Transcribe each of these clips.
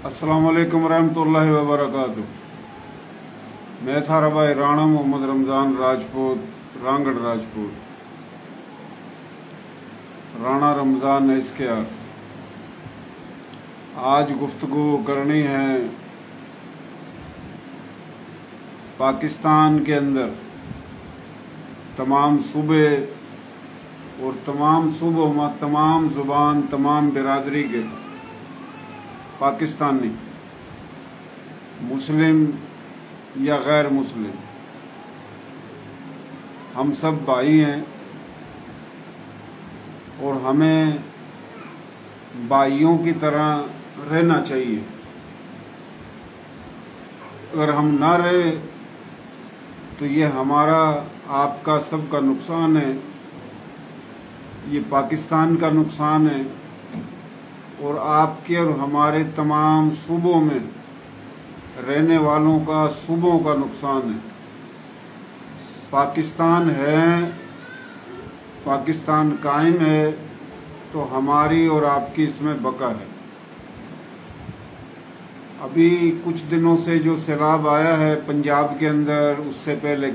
अस्सलाम वालेकुम रहमतुल्लाहि व बरकातुहू। मैं था रबाई राणा मोहम्मद रमज़ान राजपूत, रांगड़ राजपूत, राणा रमज़ान एसकेआर। आज गुफ्तगू करनी है पाकिस्तान के अंदर तमाम सूबे और तमाम सूबों में तमाम ज़ुबान, तमाम बिरादरी के पाकिस्तानी, मुस्लिम या गैर मुस्लिम, हम सब भाई हैं और हमें भाइयों की तरह रहना चाहिए। अगर हम ना रहे तो ये हमारा, आपका, सबका नुकसान है, ये पाकिस्तान का नुकसान है और आपके और हमारे तमाम सूबों में रहने वालों का, सूबों का नुकसान है। पाकिस्तान है, पाकिस्तान कायम है तो हमारी और आपकी इसमें बका है। अभी कुछ दिनों से जो सैलाब आया है पंजाब के अंदर, उससे पहले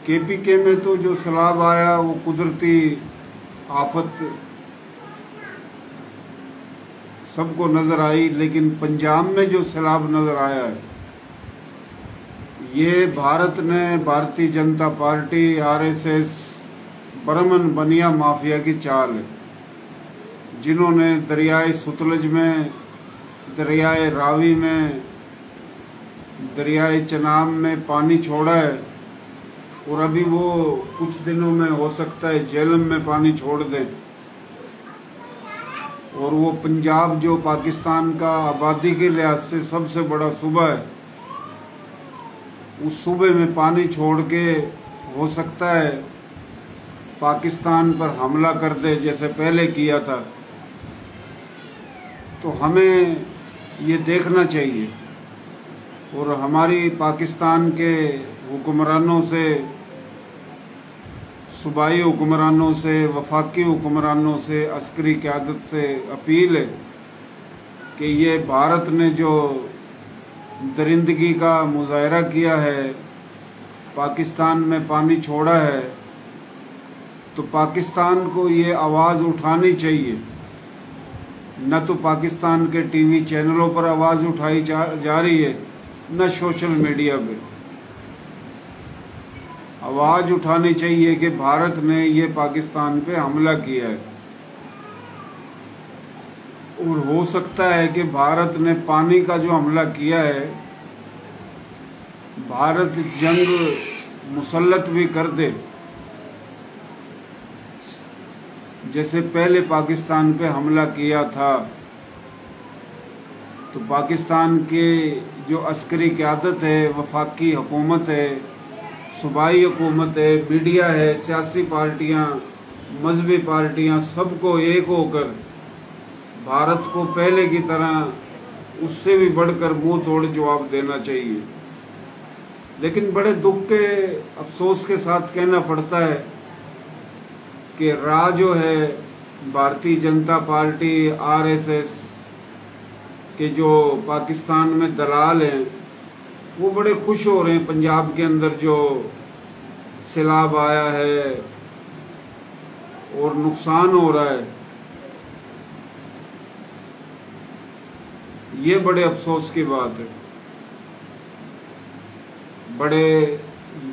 केपीके में तो जो सैलाब आया वो कुदरती आफत सबको नज़र आई, लेकिन पंजाब में जो सैलाब नज़र आया है ये भारत ने, भारतीय जनता पार्टी, आरएसएस, बरमन बनिया माफिया की चाल है, जिन्होंने दरियाए सतलुज में, दरियाए रावी में, दरियाए चनाब में पानी छोड़ा है और अभी वो कुछ दिनों में हो सकता है झेलम में पानी छोड़ दें। और वो पंजाब जो पाकिस्तान का आबादी के लिहाज से सबसे बड़ा सूबा है, उस सूबे में पानी छोड़ के हो सकता है पाकिस्तान पर हमला कर दे जैसे पहले किया था। तो हमें ये देखना चाहिए और हमारी पाकिस्तान के हुक्मरानों से, सूबाई हुक्मरानों से, वफाकी हुक्मरानों से, अस्करी क़यादत से अपील है कि ये भारत ने जो दरिंदगी का मुजाहरा किया है, पाकिस्तान में पानी छोड़ा है, तो पाकिस्तान को ये आवाज़ उठानी चाहिए। न तो पाकिस्तान के टीवी चैनलों पर आवाज़ उठाई जा रही है, न सोशल मीडिया पे। आवाज़ उठानी चाहिए कि भारत ने ये पाकिस्तान पे हमला किया है और हो सकता है कि भारत ने पानी का जो हमला किया है, भारत जंग मुसल्लत भी कर दे, जैसे पहले पाकिस्तान पे हमला किया था। तो पाकिस्तान के जो अस्करी क़यादत है, वफाकी हुकूमत है, सूबाई हुकूमत है, मीडिया है, सियासी पार्टियां, मजहबी पार्टियां, सबको एक होकर भारत को पहले की तरह उससे भी बढ़कर मुंह तोड़ जवाब देना चाहिए। लेकिन बड़े दुख के, अफसोस के साथ कहना पड़ता है कि राह जो है भारतीय जनता पार्टी, आरएसएस के जो पाकिस्तान में दलाल हैं, वो बड़े खुश हो रहे हैं पंजाब के अंदर जो सैलाब आया है और नुकसान हो रहा है। ये बड़े अफसोस की बात है, बड़े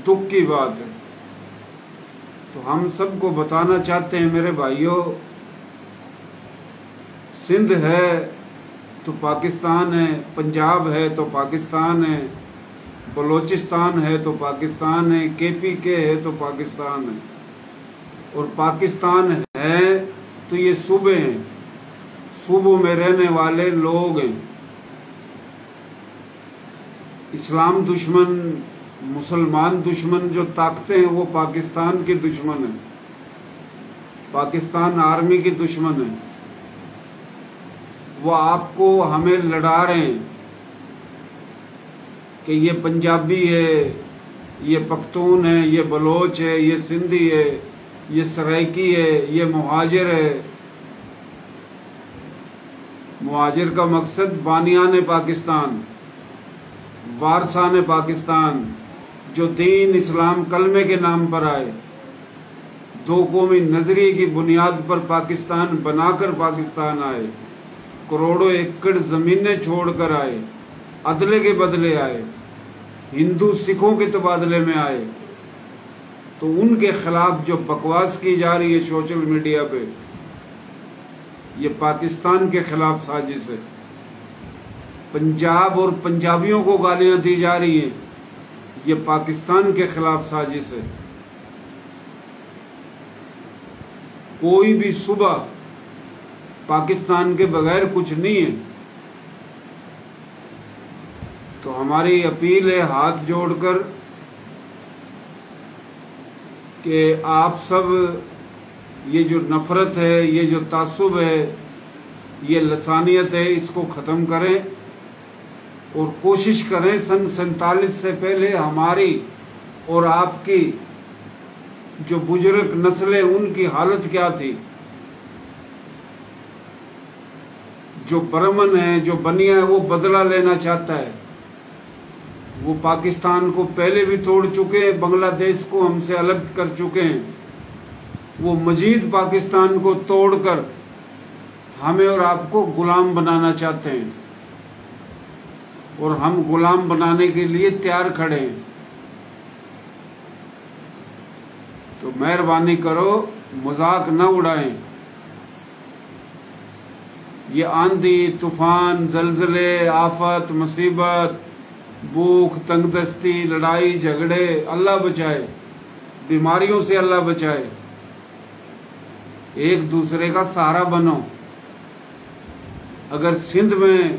दुख की बात है। तो हम सबको बताना चाहते हैं मेरे भाइयों, सिंध है तो पाकिस्तान है, पंजाब है तो पाकिस्तान है, बलोचिस्तान है तो पाकिस्तान है, केपीके है तो पाकिस्तान है, और पाकिस्तान है तो ये सूबे हैं, सूबों में रहने वाले लोग हैं। इस्लाम दुश्मन, मुसलमान दुश्मन जो ताकतें हैं वो पाकिस्तान के दुश्मन है, पाकिस्तान आर्मी की दुश्मन है। वो आपको, हमें लड़ा रहे हैं कि ये पंजाबी है, ये पख्तून है, ये बलोच है, ये सिंधी है, ये सराइकी है, ये मुहाजिर है। मुहाजिर का मकसद बानियान पाकिस्तान, वारसान पाकिस्तान, जो दीन इस्लाम कलमे के नाम पर आए, दो कौमी नजरिए की बुनियाद पर पाकिस्तान बनाकर पाकिस्तान आए, करोड़ों एकड़ जमीनें छोड़कर आए, अदले के बदले आए, हिंदू सिखों के तबादले में आए, तो उनके खिलाफ जो बकवास की जा रही है सोशल मीडिया पे, ये पाकिस्तान के खिलाफ साजिश है। पंजाब और पंजाबियों को गालियां दी जा रही हैं, ये पाकिस्तान के खिलाफ साजिश है। कोई भी सुबह पाकिस्तान के बगैर कुछ नहीं है। तो हमारी अपील है हाथ जोड़कर कि आप सब ये जो नफरत है, ये जो तासुब है, ये लसानियत है, इसको ख़त्म करें और कोशिश करें सन 47 से पहले हमारी और आपकी जो बुजुर्ग नस्लें, उनकी हालत क्या थी। जो बर्मन है, जो बनिया है, वो बदला लेना चाहता है। वो पाकिस्तान को पहले भी तोड़ चुके हैं, बांग्लादेश को हमसे अलग कर चुके हैं। वो मजीद पाकिस्तान को तोड़कर हमें और आपको गुलाम बनाना चाहते हैं और हम गुलाम बनाने के लिए तैयार खड़े हैं। तो मेहरबानी करो, मजाक न उड़ाएं। ये आंधी, तूफान, जलजले, आफत, मुसीबत, भूख, तंगदस्ती, लड़ाई झगड़े, अल्लाह बचाए, बीमारियों से अल्लाह बचाए। एक दूसरे का सहारा बनो। अगर सिंध में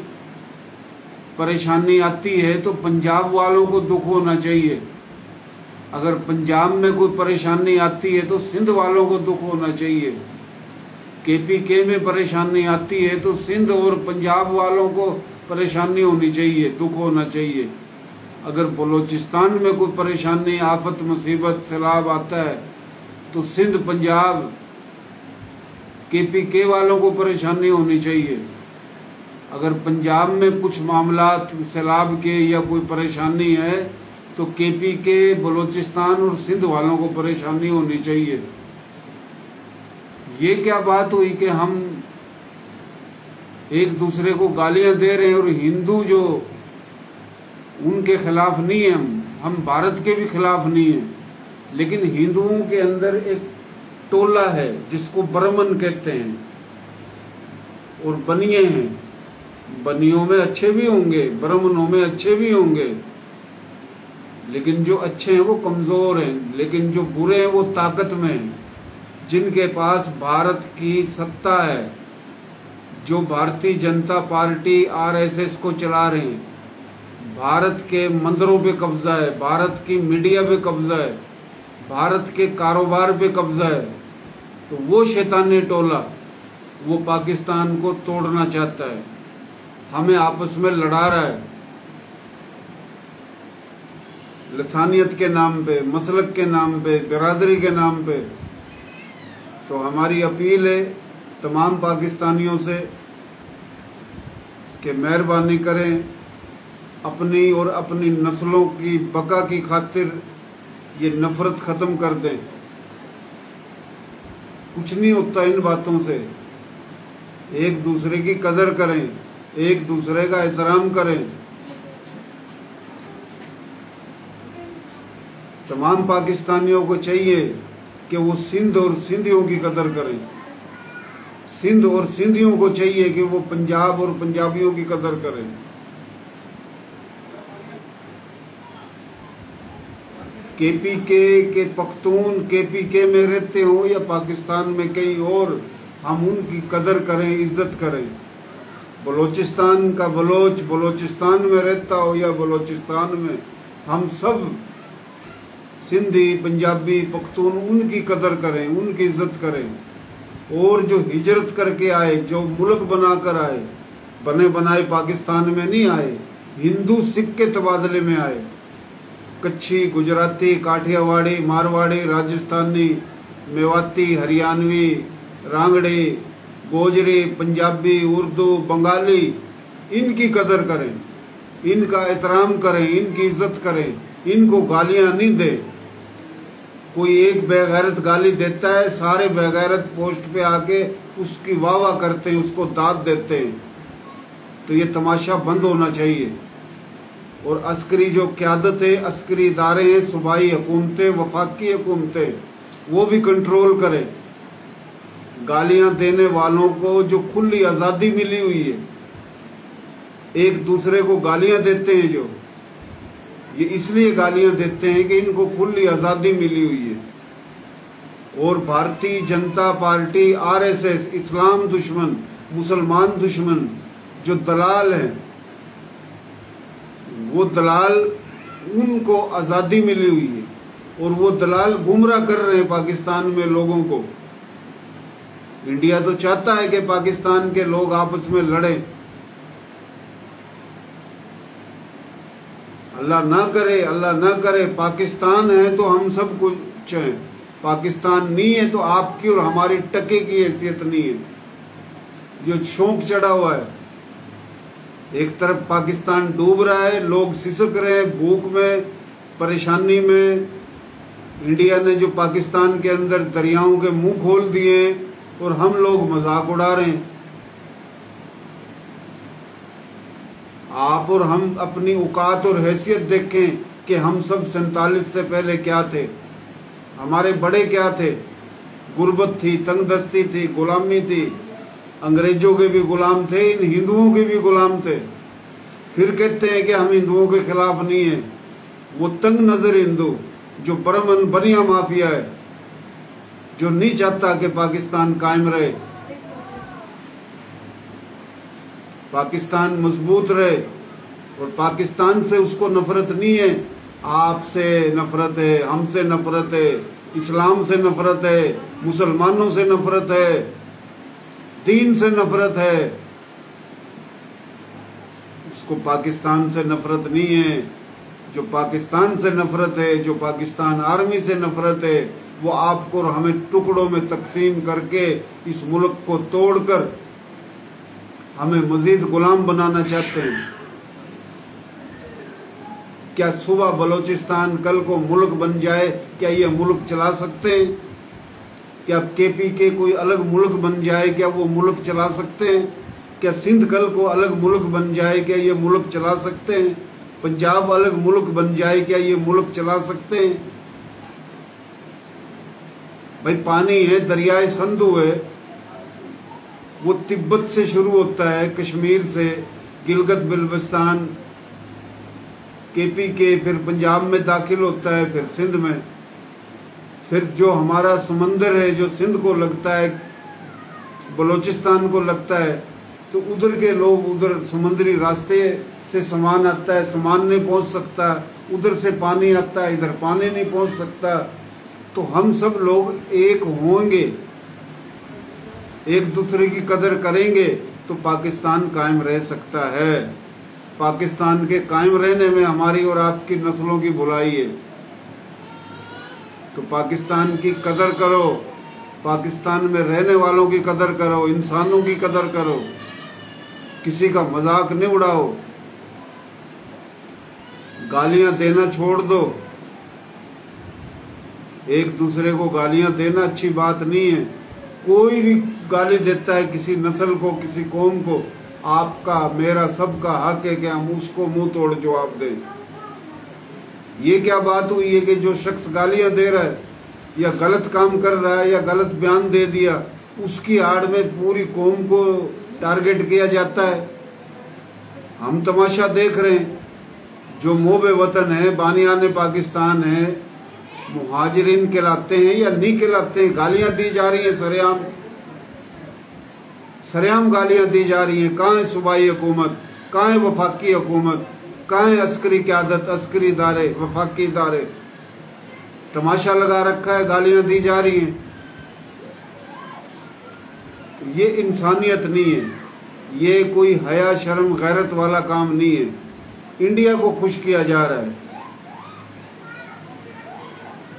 परेशानी आती है तो पंजाब वालों को दुख होना चाहिए। अगर पंजाब में कोई परेशानी आती है तो सिंध वालों को दुख होना चाहिए। केपीके में परेशानी आती है तो सिंध और पंजाब वालों को परेशानी होनी चाहिए, दुख होना चाहिए। अगर बलूचिस्तान में कोई परेशानी, आफत, मुसीबत, सैलाब आता है तो सिंध, पंजाब, केपीके वालों को परेशानी होनी चाहिए। अगर पंजाब में कुछ मामलात सैलाब के या कोई परेशानी है तो केपीके, बलूचिस्तान और सिंध वालों को परेशानी होनी चाहिए। ये क्या बात हुई कि हम एक दूसरे को गालियां दे रहे हैं और हिंदू जो उनके खिलाफ नहीं है, हम भारत के भी खिलाफ नहीं है, लेकिन हिंदुओं के अंदर एक टोला है जिसको बर्मन कहते हैं और बनिए हैं। बनियों में अच्छे भी होंगे, बर्मनों में अच्छे भी होंगे, लेकिन जो अच्छे हैं वो कमजोर हैं, लेकिन जो बुरे हैं वो ताकत में हैं। जिनके पास भारत की सत्ता है, जो भारतीय जनता पार्टी आरएसएस को चला रहे हैं, भारत के मंदिरों पे कब्जा है, भारत की मीडिया पे कब्जा है, भारत के कारोबार पे कब्जा है, तो वो शैतानी टोला वो पाकिस्तान को तोड़ना चाहता है, हमें आपस में लड़ा रहा है लसानियत के नाम पे, मसलक के नाम पे, बिरादरी के नाम पे। तो हमारी अपील है तमाम पाकिस्तानियों से कि मेहरबानी करें, अपनी और अपनी नस्लों की बका की खातिर ये नफरत ख़त्म कर दें। कुछ नहीं होता इन बातों से। एक दूसरे की कदर करें, एक दूसरे का एहतराम करें। तमाम पाकिस्तानियों को चाहिए कि वो सिंध और सिंधियों की कदर करें। सिंध और सिंधियों को चाहिए कि वो पंजाब और पंजाबियों की कदर करें। केपीके के पख्तून केपीके में रहते हो या पाकिस्तान में कहीं और, हम उनकी कदर करें, इज्जत करें। बलूचिस्तान का बलोच बलूचिस्तान में रहता हो या बलूचिस्तान में, हम सब सिंधी, पंजाबी, पख्तून उनकी कदर करें, उनकी इज्जत करें। और जो हिजरत करके आए, जो मुल्क बनाकर आए, बने बनाए पाकिस्तान में नहीं आए, हिंदू सिख के तबादले में आए। कच्छी, गुजराती, काठियावाड़ी, मारवाड़ी, राजस्थानी, मेवाती, हरियाणवी, रांगड़ी, गोजरी, पंजाबी, उर्दू, बंगाली, इनकी कदर करें, इनका एहतराम करें, इनकी इज्जत करें, इनको गालियां नहीं दे। कोई एक बेगैरत गाली देता है, सारे बेगैरत पोस्ट पे आके उसकी वाह वाह करते हैं, उसको दाद देते हैं। तो ये तमाशा बंद होना चाहिए। और अस्करी जो क़यादत है, अस्करी इदारे हैं, सूबाई हुकूमतें, वफाकी हुकूमतें, वो भी कंट्रोल करें। गालियां देने वालों को जो खुली आज़ादी मिली हुई है, एक दूसरे को गालियां देते हैं, जो ये इसलिए गालियां देते हैं कि इनको खुली आज़ादी मिली हुई है। और भारतीय जनता पार्टी, आरएसएस, इस्लाम दुश्मन, मुसलमान दुश्मन जो दलाल हैं, वो दलाल, उनको आज़ादी मिली हुई है और वो दलाल गुमराह कर रहे हैं पाकिस्तान में लोगों को। इंडिया तो चाहता है कि पाकिस्तान के लोग आपस में लड़ें। अल्लाह ना करे, अल्लाह ना करे। पाकिस्तान है तो हम सब कुछ हैं, पाकिस्तान नहीं है तो आपकी और हमारी टके की हैसियत नहीं है। जो शौक चढ़ा हुआ है, एक तरफ पाकिस्तान डूब रहा है, लोग सिसक रहे हैं भूख में, परेशानी में। इंडिया ने जो पाकिस्तान के अंदर दरियाओं के मुंह खोल दिए और हम लोग मजाक उड़ा रहे हैं। आप और हम अपनी औकात और हैसियत देखें कि हम सब 47 से पहले क्या थे, हमारे बड़े क्या थे। गुर्बत थी, तंगदस्ती थी, गुलामी थी, अंग्रेजों के भी गुलाम थे, इन हिंदुओं के भी गुलाम थे। फिर कहते हैं कि हम हिंदुओं के खिलाफ नहीं है। वो तंग नजर हिंदू जो बरमन बनिया माफिया है, जो नहीं चाहता कि पाकिस्तान कायम रहे, पाकिस्तान मजबूत रहे। और पाकिस्तान से उसको नफरत नहीं है, आपसे नफरत है, हमसे नफरत है, इस्लाम से नफरत है, मुसलमानों से नफरत है, दीन से नफरत है। उसको पाकिस्तान से नफरत नहीं है। जो पाकिस्तान से नफरत है, जो पाकिस्तान आर्मी से नफरत है, वो आपको और हमें टुकड़ों में तकसीम करके इस मुल्क को तोड़कर हमें मजीद गुलाम बनाना चाहते हैं। क्या सुबह बलोचिस्तान कल को मुल्क बन जाए, क्या ये मुल्क चला सकते हैं? क्या KPK कोई अलग मुल्क बन जाए, क्या वो मुल्क चला सकते हैं? क्या सिंध कल को अलग मुल्क बन जाए, क्या ये मुल्क चला सकते हैं? पंजाब अलग मुल्क बन जाए, क्या ये मुल्क चला सकते हैं? भाई पानी है, दरियाए संधू है, वो तिब्बत से शुरू होता है, कश्मीर से, गिलगित बिल्तिस्तान, KPK, फिर पंजाब में दाखिल होता है, फिर सिंध में, फिर जो हमारा समंदर है जो सिंध को लगता है, बलोचिस्तान को लगता है, तो उधर के लोग, उधर समुद्री रास्ते से सामान आता है, सामान नहीं पहुंच सकता, उधर से पानी आता है, इधर पानी नहीं पहुंच सकता। तो हम सब लोग एक होंगे, एक दूसरे की कदर करेंगे तो पाकिस्तान कायम रह सकता है। पाकिस्तान के कायम रहने में हमारी और आपकी नस्लों की भलाई है। तो पाकिस्तान की कदर करो, पाकिस्तान में रहने वालों की कदर करो, इंसानों की कदर करो, किसी का मजाक नहीं उड़ाओ, गालियां देना छोड़ दो। एक दूसरे को गालियां देना अच्छी बात नहीं है। कोई भी गाली देता है किसी नस्ल को, किसी कौम को, आपका मेरा सबका हक है कि हम उसको मुंह तोड़ जवाब दें। ये क्या बात हुई है कि जो शख्स गालियां दे रहा है या गलत काम कर रहा है या गलत बयान दे दिया, उसकी आड़ में पूरी कौम को टारगेट किया जाता है। हम तमाशा देख रहे हैं। जो मोबे वतन है, बानियाने पाकिस्तान है, मुहाजिरीन कहलाते हैं या नहीं कहलाते हैं, गालियां दी जा रही हैं, सरेआम सरेआम गालियां दी जा रही हैं। कहाँ है सूबाई हुकूमत, कहाँ है वफाकी हुकूमत, कहाँ है अस्करी क़यादत, अस्करी इदारे, वफाकी इदारे? तमाशा लगा रखा है, गालियां दी जा रही हैं। ये इंसानियत नहीं है, ये कोई हया शर्म गैरत वाला काम नहीं है। इंडिया को खुश किया जा रहा है।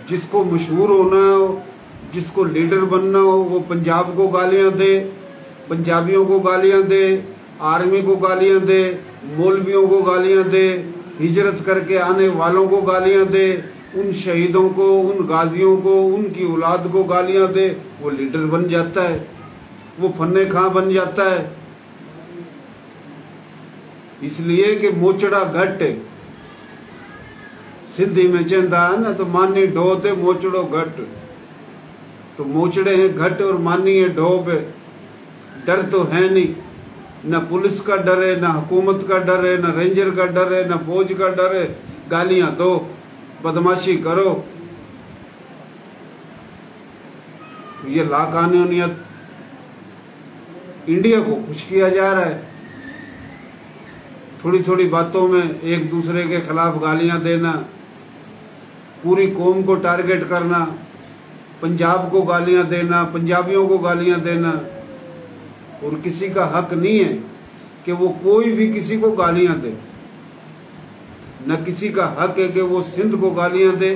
जिसको मशहूर होना हो, जिसको लीडर बनना हो, वो पंजाब को गालियां दे, पंजाबियों को गालियां दे, आर्मी को गालियां दे, मौलवियों को गालियां दे, हिजरत करके आने वालों को गालियां दे, उन शहीदों को, उन गाजियों को, उनकी औलाद को गालियां दे, वो लीडर बन जाता है, वो फन्ने खां बन जाता है। इसलिए कि मोचड़ा घट, सिंधी में चंदा है ना, तो मानी ढोते मोचड़ो घट। तो मोचड़े हैं घट और मानी है ढो पे। डर तो है नहीं, न पुलिस का डर है, न हुकूमत का डर है, न रेंजर का डर है, न फौज का डर है। गालियां दो, बदमाशी करो। ये लाकानूनियत इंडिया को खुश किया जा रहा है। थोड़ी थोड़ी बातों में एक दूसरे के खिलाफ गालियां देना, पूरी कौम को टारगेट करना, पंजाब को गालियां देना, पंजाबियों को गालियां देना। और किसी का हक नहीं है कि वो कोई भी किसी को गालियां दे। न किसी का हक है कि वो सिंध को गालियां दे,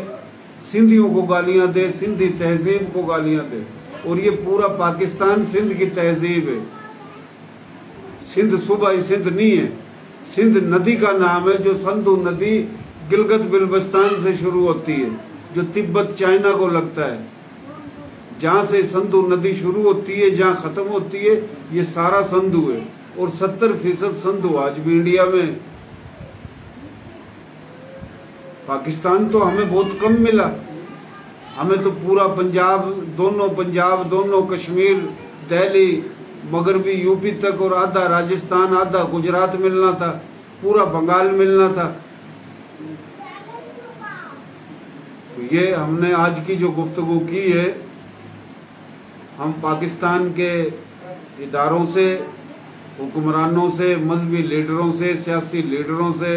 सिंधियों को गालियां दे, सिंधी तहजीब को गालियां दे। और ये पूरा पाकिस्तान सिंध की तहजीब है। सिंध सूबाई सिंध नहीं है, सिंध नदी का नाम है, जो सिंधु नदी गिलगित बिल्तिस्तान से शुरू होती है, जो तिब्बत चाइना को लगता है। जहां से सिंधु नदी शुरू होती है, जहां खत्म होती है, ये सारा सिंधु है। और 70% सिंधु आज भी इंडिया में। पाकिस्तान तो हमें बहुत कम मिला, हमें तो पूरा पंजाब, दोनों कश्मीर, दिल्ली, मगरबी यूपी तक और आधा राजस्थान, आधा गुजरात मिलना था, पूरा बंगाल मिलना था। तो ये हमने आज की जो गुफ्तगू की है, हम पाकिस्तान के इदारों से, हुक्मरानों से, मजहबी लीडरों से, सियासी लीडरों से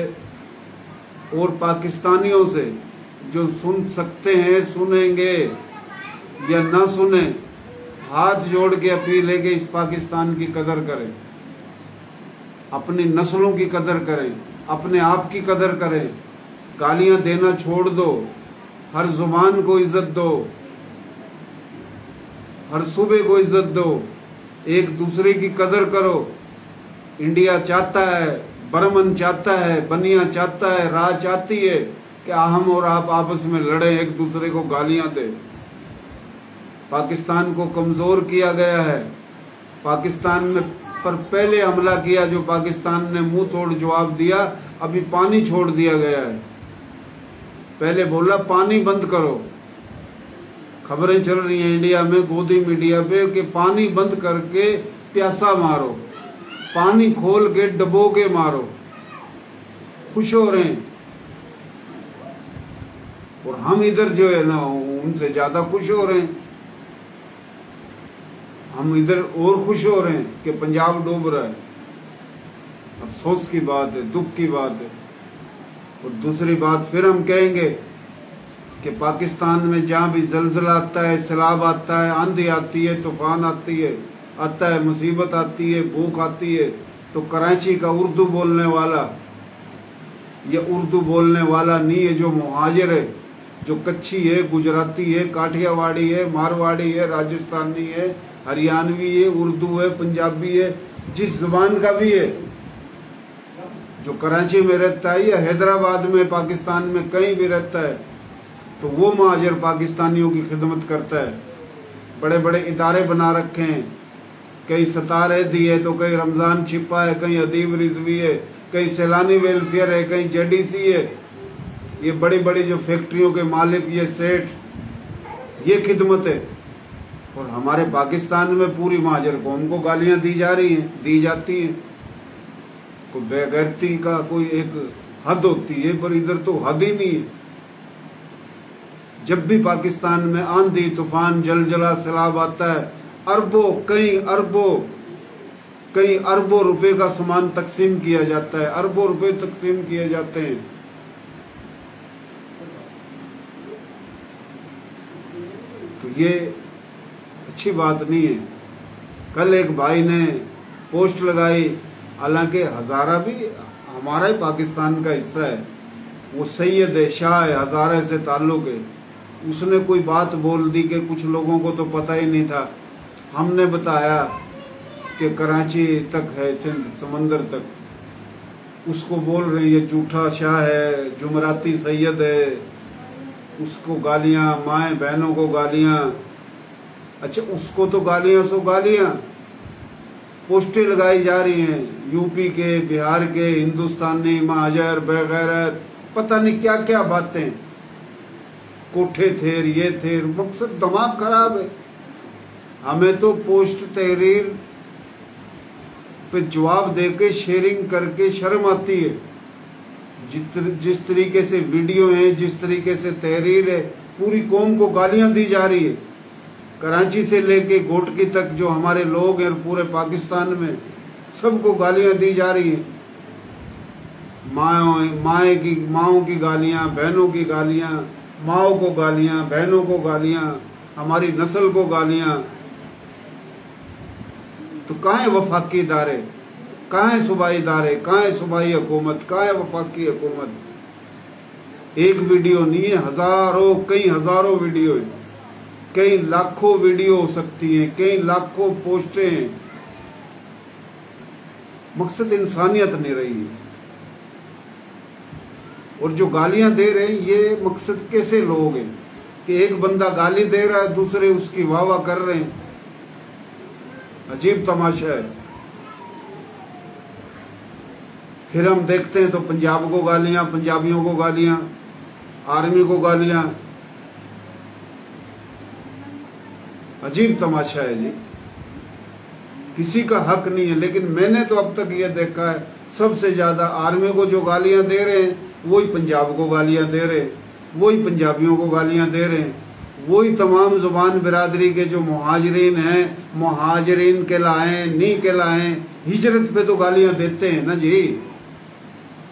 और पाकिस्तानियों से जो सुन सकते हैं, सुनेंगे या ना सुने, हाथ जोड़ के अपील है कि इस पाकिस्तान की कदर करें, अपनी नस्लों की कदर करें, अपने आप की कदर करें। गालियां देना छोड़ दो, हर जुबान को इज्जत दो, हर सूबे को इज्जत दो, एक दूसरे की कदर करो। इंडिया चाहता है, बर्मन चाहता है, बनिया चाहता है, राह चाहती है कि हम और आप आपस में लड़े, एक दूसरे को गालियां दे। पाकिस्तान को कमजोर किया गया है। पाकिस्तान में पर पहले हमला किया जो पाकिस्तान ने मुंह तोड़ जवाब दिया, अभी पानी छोड़ दिया गया है। पहले बोला पानी बंद करो, खबरें चल रही हैं इंडिया में, गोदी मीडिया पे, कि पानी बंद करके प्यासा मारो, पानी खोल के डबो के मारो। खुश हो रहे हैं। और हम इधर जो है ना, उनसे ज्यादा खुश हो रहे हैं। हम इधर और खुश हो रहे हैं कि पंजाब डूब रहा है। अफसोस की बात है, दुख की बात है। और दूसरी बात फिर हम कहेंगे कि पाकिस्तान में जहां भी जलजला आता है, सैलाब आता है, आंधी आती है, तूफान आता है, मुसीबत आती है, भूख आती है, तो कराची का उर्दू बोलने वाला, ये उर्दू बोलने वाला नहीं है, जो मुहाजिर है, जो कच्छी है, गुजराती है, काठियावाड़ी है, मारवाड़ी है, राजस्थानी है, हरियाणवी है, उर्दू है, पंजाबी है, जिस जुबान का भी है, जो कराची में रहता है या हैदराबाद में, पाकिस्तान में कहीं भी रहता है, तो वो मुहाजिर पाकिस्तानियों की खिदमत करता है। बड़े बड़े इदारे बना रखे हैं, कहीं सितारे दिए, तो कहीं रमजान छिपा है, कहीं अदीब रिजवी है, कहीं सैलानी वेलफेयर है, कहीं जेडीसी है। ये बड़ी बड़ी जो फैक्ट्रियों के मालिक, ये सेठ, ये खिदमत है। और हमारे पाकिस्तान में पूरी मुहाजिर कौम को गालियां दी जा रही हैं, दी जाती हैं। कोई बेगैरती का कोई एक हद होती है, पर इधर तो हद ही नहीं है। जब भी पाकिस्तान में आंधी तूफान, जलजला, सैलाब आता है, अरबों, कई अरबों रुपए का सामान तकसीम किया जाता है, अरबों रुपए तकसीम किए जाते हैं। तो ये अच्छी बात नहीं है। कल एक भाई ने पोस्ट लगाई, हालांकि हजारा भी हमारा ही पाकिस्तान का हिस्सा है, वो सैयद है, शाह है, हजारे से ताल्लुक है। उसने कोई बात बोल दी कि कुछ लोगों को तो पता ही नहीं था। हमने बताया के कराची तक है, सिंध समंदर तक, उसको बोल रहे हैं ये झूठा शाह है, जुमराती सैयद है, उसको गालियां, माएँ बहनों को गालियां। अच्छा, उसको तो गालियां सो गालियां, पोस्टें लगाई जा रही हैं यूपी के, बिहार के, हिंदुस्तानी, महाजर, बेगैरत, पता नहीं क्या क्या बातें, कोठे थे, ये थे। मकसद दिमाग खराब है। हमें तो पोस्ट तहरीर पे जवाब देके शेयरिंग करके शर्म आती है। जिस तरीके से वीडियो है, जिस तरीके से तहरीर है, पूरी कौम को गालियां दी जा रही है। कराची से लेके गोटकी तक जो हमारे लोग हैं, पूरे पाकिस्तान में सबको गालियां दी जा रही हैं। माओं की गालियां, बहनों की गालियां, माओं को गालियां, बहनों को गालियां, हमारी नस्ल को गालियां। तो कहाँ है वफाकी इदारे, कहाँ है सूबाई इदारे, कहाँ है सूबाई हुकूमत, कहाँ है वफाकी हुकूमत। एक वीडियो नहीं है, हजारों, कई हजारों वीडियो है, कई लाखों वीडियो हो सकती हैं, कई लाखों पोस्टें हैं। मकसद इंसानियत नहीं रही है। और जो गालियां दे रहे हैं, ये मकसद कैसे लोग हैं कि एक बंदा गाली दे रहा है, दूसरे उसकी वाह वाह कर रहे हैं। अजीब तमाशा है। फिर हम देखते हैं तो पंजाब को गालियां, पंजाबियों को गालियां, आर्मी को गालियां। अजीब तमाशा है जी। किसी का हक नहीं है। लेकिन मैंने तो अब तक ये देखा है, सबसे ज्यादा आर्मी को जो गालियां दे रहे हैं वही पंजाब को गालियां दे रहे हैं, वही पंजाबियों को गालियां दे रहे हैं, वही तमाम जुबान बिरादरी के जो मुहाजिरीन हैं, मुहाजिरीन कहलाएं नहीं कहलाएं, हिजरत पे तो गालियां देते हैं ना जी।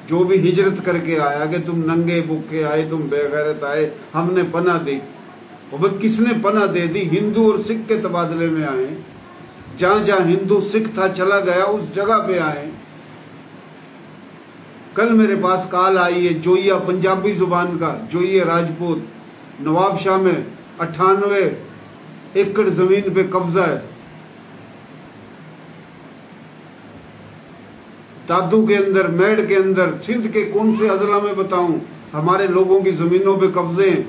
जो भी हिजरत करके आया कि तुम नंगे भूखे आए, तुम बेगैरत आए, हमने पनाह दी। वो किसने पनाह दे दी? हिंदू और सिख के तबादले में आए। जहां जहां हिंदू सिख था चला गया, उस जगह पे आए। कल मेरे पास कॉल आई है जोइया, पंजाबी जुबान का जोइया राजपूत, नवाबशाह में 98 एकड़ जमीन पे कब्जा है। दादू के अंदर, मेड़ के अंदर, सिंध के कौन से अजला में बताऊं, हमारे लोगों की जमीनों पे कब्जे हैं।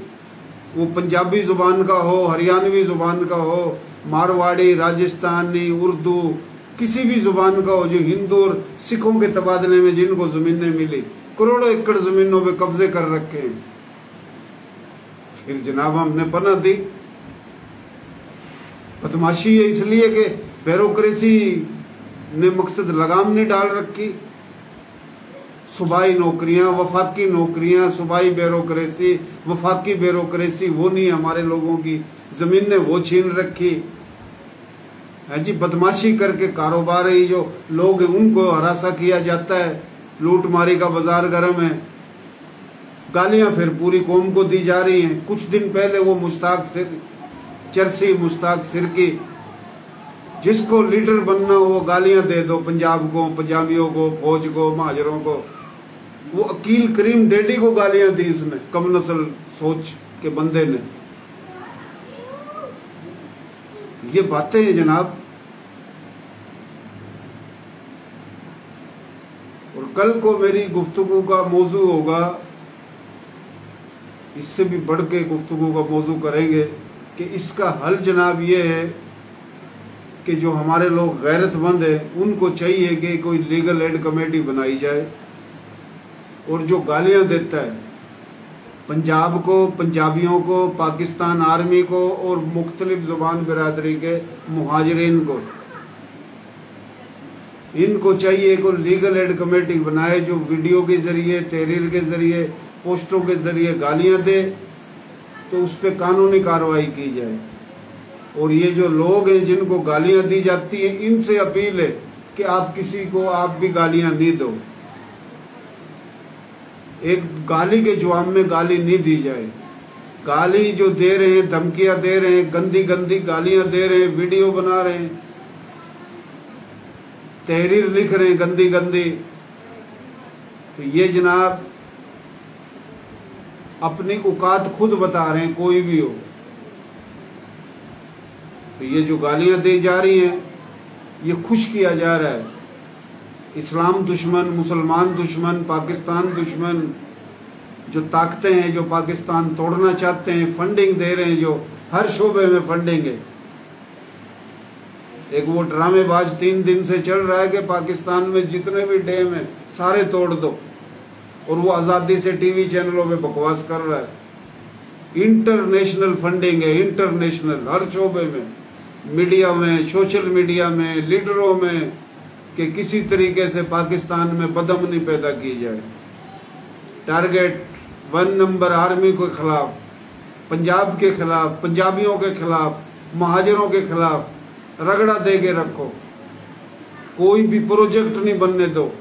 वो पंजाबी जुबान का हो, हरियाणवी जुबान का हो, मारवाड़ी, राजस्थानी, उर्दू, किसी भी जुबान का हो, जो हिंदू और सिखों के तबादले में जिनको जमीनें मिली, करोड़ों एकड़ जमीनों पे कब्जे कर रखे हैं। फिर जनाब हमने पनाह दी। बदमाशी है इसलिए कि ब्यूरोक्रेसी ने मकसद लगाम नहीं डाल रखी। सूबाई नौकरियां, वफाकी नौकरियां, सूबाई ब्यूरोक्रेसी, वफाकी ब्यूरोक्रेसी वो नहीं, हमारे लोगों की जमीन ने वो छीन रखी है जी। बदमाशी करके कारोबार ही जो लोग हैं उनको हरासा किया जाता है। लूट मारी का बाजार गर्म है। गालियां फिर पूरी कौम को दी जा रही हैं। कुछ दिन पहले वो मुश्ताक चरसी, मुश्ताक सिरकी, जिसको लीडर बनना हो वो गालियां दे दो, पंजाब को, पंजाबियों को, फौज को, महाजरों को। वो अकील करीम डेडी को गालियां दी इसने, कम नस्ल सोच के बंदे ने। ये बातें हैं जनाब। और कल को मेरी गुफ्तगू का मौजू होगा, इससे भी बढ़ के गुफ्तगू का मौजू करेंगे कि इसका हल जनाब ये है कि जो हमारे लोग गैरतमंद हैं उनको चाहिए कि कोई लीगल एड कमेटी बनाई जाए। और जो गालियां देता है पंजाब को, पंजाबियों को, पाकिस्तान आर्मी को और मुख्तलिफ जुबान बिरादरी के मुहाजिरीन को, इनको चाहिए कोई लीगल एड कमेटी बनाए जो वीडियो के जरिए, तहरीर के जरिए, पोस्टों के जरिए गालियां दे, तो उस पर कानूनी कार्रवाई की जाए। और ये जो लोग हैं जिनको गालियां दी जाती हैं, इनसे अपील है कि आप किसी को आप भी गालियां नहीं दो। एक गाली के जवाब में गाली नहीं दी जाए। गाली जो दे रहे हैं, धमकियां दे रहे हैं, गंदी गंदी गालियां दे रहे हैं, वीडियो बना रहे हैं, तहरीर लिख रहे हैं गंदी गंदी, तो ये जनाब अपनी औकात खुद बता रहे हैं, कोई भी हो। तो ये जो गालियां दी जा रही हैं ये खुश किया जा रहा है। इस्लाम दुश्मन, मुसलमान दुश्मन, पाकिस्तान दुश्मन, जो ताकतें हैं जो पाकिस्तान तोड़ना चाहते हैं, फंडिंग दे रहे हैं, जो हर शोबे में फंडिंग है। एक वो ड्रामेबाज 3 दिन से चल रहा है कि पाकिस्तान में जितने भी डैम है सारे तोड़ दो, और वो आज़ादी से टीवी चैनलों में बकवास कर रहा है। इंटरनेशनल फंडिंग है, इंटरनेशनल, हर शोबे में, मीडिया में, सोशल मीडिया में, लीडरों में, कि किसी तरीके से पाकिस्तान में बदअमनी पैदा की जाए। टारगेट 1 नंबर आर्मी के खिलाफ, पंजाब के खिलाफ, पंजाबियों के खिलाफ, महाजरों के खिलाफ रगड़ा दे के रखो, कोई भी प्रोजेक्ट नहीं बनने दो।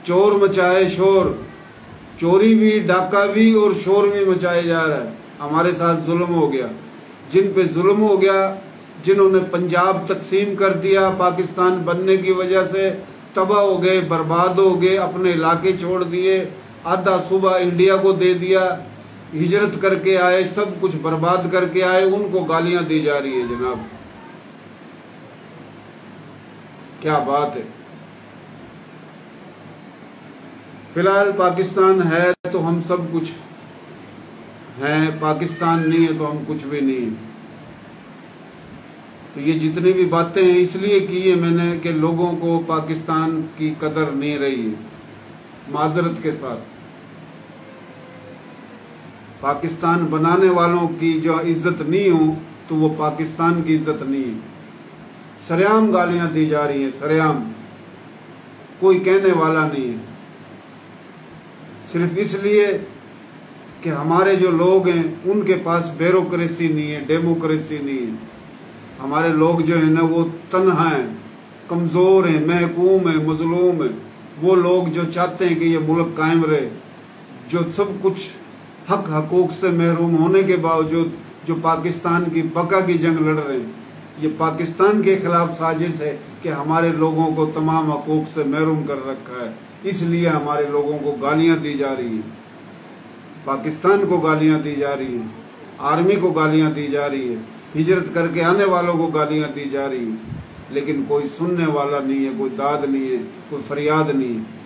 चोर मचाए शोर, चोरी भी, डाका भी और शोर भी मचाया जा रहा है। हमारे साथ जुल्म हो गया, जिन पे जुल्म हो गया, जिन्होंने पंजाब तकसीम कर दिया, पाकिस्तान बनने की वजह से तबाह हो गए, बर्बाद हो गए, अपने इलाके छोड़ दिए, आधा सुबह इंडिया को दे दिया, हिजरत करके आए, सब कुछ बर्बाद करके आए, उनको गालियां दी जा रही है। जनाब क्या बात है। फिलहाल पाकिस्तान है तो हम सब कुछ हैं, पाकिस्तान नहीं है तो हम कुछ भी नहीं है। तो ये जितनी भी बातें हैं इसलिए की है मैंने कि लोगों को पाकिस्तान की कदर नहीं रही है, माजरत के साथ। पाकिस्तान बनाने वालों की जो इज्जत नहीं हो तो वो पाकिस्तान की इज्जत नहीं है। सरेआम गालियां दी जा रही हैं, सरेआम, कोई कहने वाला नहीं है, सिर्फ इसलिए कि हमारे जो लोग हैं उनके पास ब्यूरोक्रेसी नहीं है, डेमोक्रेसी नहीं है। हमारे लोग जो है ना वो तन्हा हैं, कमज़ोर हैं, महकूम हैं, मजलूम हैं। वो लोग जो चाहते हैं कि ये मुल्क कायम रहे, जो सब कुछ हक हकूक से महरूम होने के बावजूद जो पाकिस्तान की बका की जंग लड़ रहे हैं, ये पाकिस्तान के खिलाफ साजिश है कि हमारे लोगों को तमाम हकूक से महरूम कर रखा है। इसलिए हमारे लोगों को गालियां दी जा रही हैं, पाकिस्तान को गालियां दी जा रही हैं, आर्मी को गालियां दी जा रही है, हिजरत करके आने वालों को गालियां दी जा रही हैं, लेकिन कोई सुनने वाला नहीं है, कोई दाद नहीं है, कोई फरियाद नहीं है।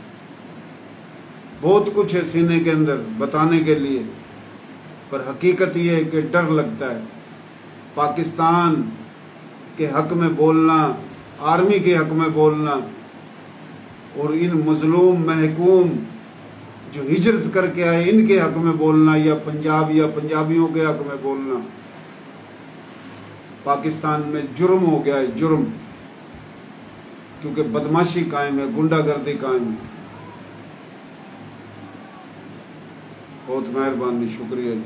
बहुत कुछ है सीने के अंदर बताने के लिए, पर हकीकत ये है कि डर लगता है। पाकिस्तान के हक में बोलना, आर्मी के हक में बोलना, और इन मजलूम महकूम जो हिजरत करके आए इनके हक में बोलना, या पंजाब या पंजाबियों के हक में बोलना, पाकिस्तान में जुर्म हो गया है, जुर्म, क्योंकि बदमाशी कायम है, गुंडागर्दी कायम है। बहुत मेहरबानी, शुक्रिया जी।